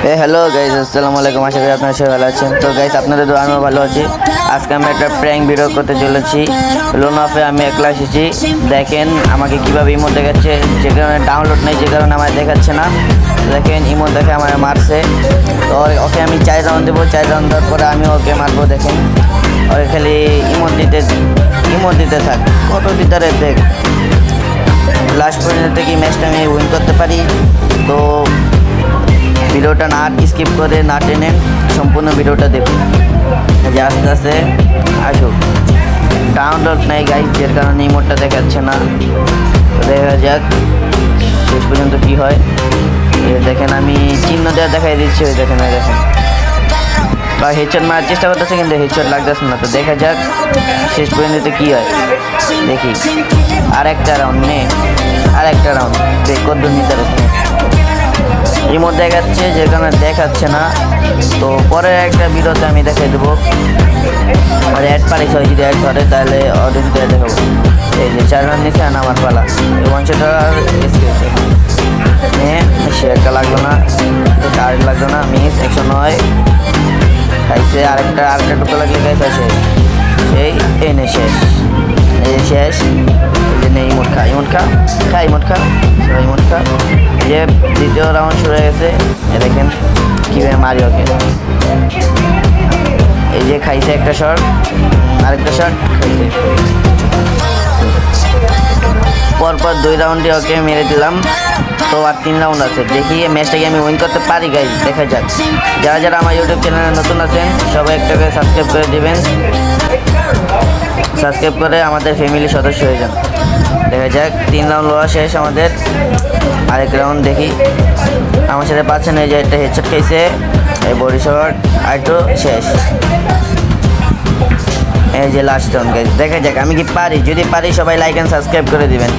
Hello guys, আসসালামু আলাইকুম। আশা করি আপনারা সবাই ভালো আছেন। তো গাইজ, আপনাদের দোয়া আমিও ভালো আছি। আজকে আমি একটা প্র্যাঙ্ক ভিডিও করতে চলেছি। লোন অফে আমি একলা এসেছি। দেখেন আমাকে কীভাবে ইমো দেখাচ্ছে, যে কারণে ডাউনলোড নেই, যে কারণে আমার দেখাচ্ছে না। দেখেন ইমো দেখে আমার মারছে। তো ওকে আমি 4 রাউন্ড দেবো। 4 রাউন্ড দেওয়ার পরে আমি ওকে মারবো। দেখেন ওকে খালি ইমো দিতে থাক, কত দিতে রে দেখ। লাস্ট পর্যন্ত কি ম্যাচটা আমি উইন করতে পারি। তো ভিডিওটা না স্কিপ করে না টেনে সম্পূর্ণ ভিডিওটা দেখুন, যে আস্তে আস্তে আসুক। ডাউনলোড নাই গাইজ, যে কারণে ইমোটটা দেখাচ্ছে না। দেখা যাক শেষ পর্যন্ত কি হয়। দেখেন আমি চিহ্ন দেওয়া দেখাই দিচ্ছি। ওই দেখেন বা হেডশট মারার চেষ্টা করতেছে, কিন্তু হেডশট লাগতেছে না। তো দেখা যাক শেষ পর্যন্ত কি হয়। দেখি আরেকটা রাউন্ড দেখ কত নিতে পারছে। রিমোট দেখাচ্ছে, যে কারণে দেখাচ্ছে না। তো পরে একটা ভিডিওতে আমি দেখাই দেবো। আর অ্যাড পারিস হয়, যদি অ্যাড ধরে তাহলে অডিয়েন্সে দেখাবো। এই যে 4 রান নিচ্ছে আর আমার পালা। এই ওয়ানশট সে একটা লাগলো না, কারেন্ট লাগলো না, মিস 109 খাইছে। আরেকটা টুকরো লাগলে খাইছে শেষ। সেই এনে শেষ, এই শেষ। ইমোট খা। যে দ্বিতীয় রাউন্ড শুরু হয়ে গেছে। দেখেন কীভাবে মারি ওকে। এই যে খাইছে একটা শট, আরেকটা শট খাইছে। পরপর 2 রাউন্ডে ওকে মেরে দিলাম। তো আর 3 রাউন্ড আছে। দেখি এই ম্যাচটাকে আমি উইন করতে পারি গাইজ, দেখা যাক। যারা আমার ইউটিউব চ্যানেলে নতুন আছেন সবাই একটা করে সাবস্ক্রাইব করে দেবেন। সাবস্ক্রাইব করে আমাদের ফ্যামিলির সদস্য হয়ে যান। দেখা যাক 3 রাউন্ড লওয়া শেষ আমাদের। আরেক রাউন্ড দেখি। আমার সাথে পাচ্ছে না, যে একটা হেডশট খাইছে, এই বডি শট, আর একটু শেষ। এই যে লাস্ট রাউন্ড গাইজ, দেখা যাক আমি কি পারি। যদি পারি সবাই লাইক অ্যান্ড সাবস্ক্রাইব করে দিবেন।